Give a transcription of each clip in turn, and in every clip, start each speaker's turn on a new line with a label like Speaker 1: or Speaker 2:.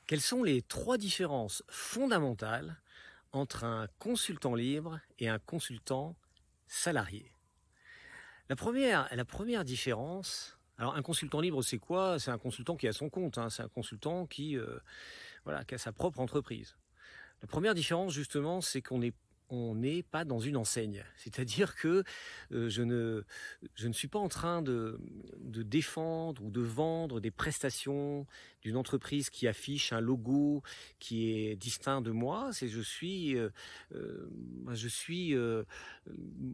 Speaker 1: Quelles sont les 3 différences fondamentales entre un consultant libre et un consultant salarié? La première différence, alors un consultant libre, c'est quoi? C'est un consultant qui a son compte, hein, c'est un consultant voilà, qui a sa propre entreprise. La première différence justement, c'est qu'on n'est pas dans une enseigne. C'est-à-dire que, je ne suis pas en train de défendre ou de vendre des prestations d'une entreprise qui affiche un logo qui est distinct de moi. Je suis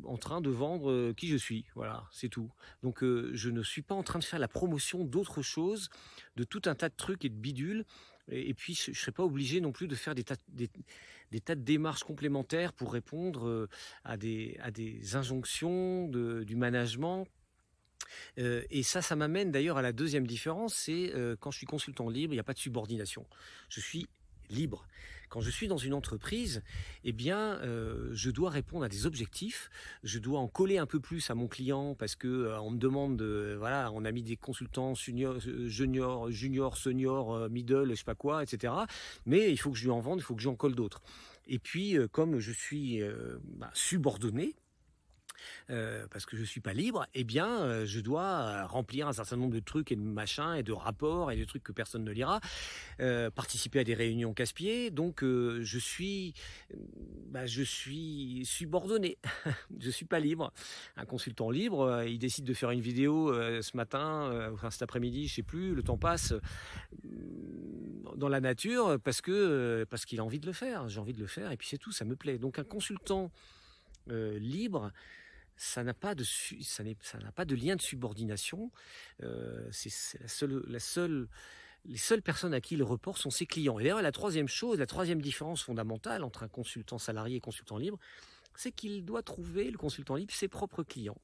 Speaker 1: en train de vendre, qui je suis. Voilà, c'est tout. Donc, je ne suis pas en train de faire la promotion d'autre chose, de tout un tas de trucs et de bidules et puis je ne serais pas obligé non plus de faire des tas de démarches complémentaires pour répondre à des injonctions du management. Et ça m'amène d'ailleurs à la deuxième différence, c'est quand je suis consultant libre, il n'y a pas de subordination. Je suis libre. Quand je suis dans une entreprise, eh bien, je dois répondre à des objectifs. Je dois en coller un peu plus à mon client parce que on me demande, voilà, on a mis des consultants junior, senior, middle, je sais pas quoi, etc. Mais il faut que je lui en vende, il faut que j'en colle d'autres. Et puis, comme je suis subordonné, parce que je suis pas libre, eh bien, je dois remplir un certain nombre de trucs et de machins et de rapports et de trucs que personne ne lira, participer à des réunions casse-pieds. Donc, je suis subordonné. Je suis pas libre. Un consultant libre, il décide de faire une vidéo ce matin, enfin cet après-midi, je sais plus. Le temps passe dans la nature parce qu'il a envie de le faire. J'ai envie de le faire et puis c'est tout. Ça me plaît. Donc, un consultant libre, ça n'a pas de lien de subordination. C'est les seules personnes à qui il reporte sont ses clients. Et d'ailleurs, la troisième différence fondamentale entre un consultant salarié et consultant libre, c'est qu'il doit trouver, le consultant libre, ses propres clients.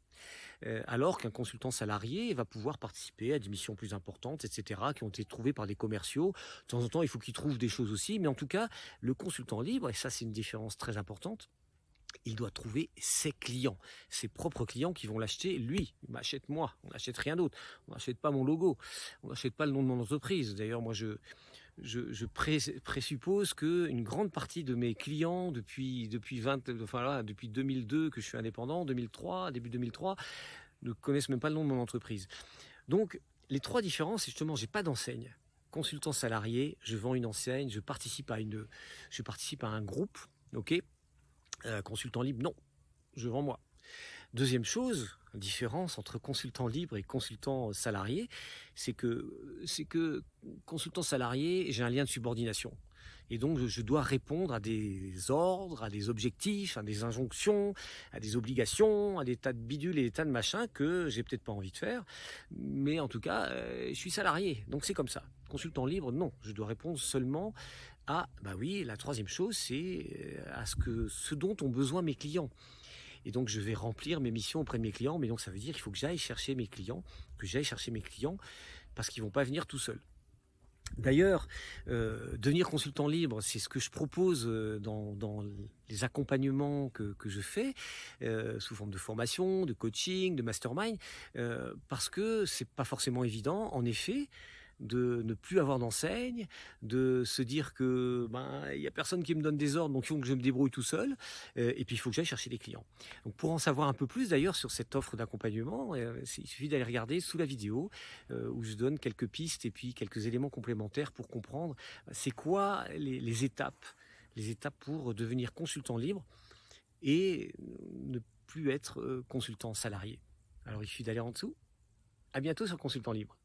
Speaker 1: Alors qu'un consultant salarié va pouvoir participer à des missions plus importantes, etc., qui ont été trouvées par des commerciaux. De temps en temps, il faut qu'il trouve des choses aussi, mais en tout cas, le consultant libre, et ça c'est une différence très importante, il doit trouver ses clients, ses propres clients qui vont l'acheter. Lui, il m'achète moi, on n'achète rien d'autre. On n'achète pas mon logo, on n'achète pas le nom de mon entreprise. D'ailleurs, moi, je présuppose qu'une grande partie de mes clients depuis 2002 que je suis indépendant, 2003, début 2003, ne connaissent même pas le nom de mon entreprise. Donc, les 3 différences, c'est justement, j'ai pas d'enseigne. Consultant salarié, je vends une enseigne, je participe à un groupe, ok. Consultant libre, non, je vends moi. Deuxième chose, différence entre consultant libre et consultant salarié, c'est que consultant salarié, j'ai un lien de subordination. Et donc, je dois répondre à des ordres, à des objectifs, à des injonctions, à des obligations, à des tas de bidules et des tas de machins que j'ai peut-être pas envie de faire. Mais en tout cas, je suis salarié, donc c'est comme ça. Consultant libre, non, je dois répondre seulement bah oui, la troisième chose, c'est à ce dont ont besoin mes clients. Et donc, je vais remplir mes missions auprès de mes clients. Mais donc, ça veut dire qu'il faut que j'aille chercher mes clients, parce qu'ils vont pas venir tout seuls. D'ailleurs, devenir consultant libre, c'est ce que je propose dans les accompagnements que je fais, sous forme de formation, de coaching, de mastermind, parce que c'est pas forcément évident, en effet, de ne plus avoir d'enseigne, de se dire que il y a personne qui me donne des ordres, donc il faut que je me débrouille tout seul, et puis il faut que j'aille chercher des clients. Donc pour en savoir un peu plus d'ailleurs sur cette offre d'accompagnement, il suffit d'aller regarder sous la vidéo où je donne quelques pistes et puis quelques éléments complémentaires pour comprendre c'est quoi les étapes pour devenir consultant libre et ne plus être consultant salarié. Alors il suffit d'aller en dessous. À bientôt sur Consultant Libre.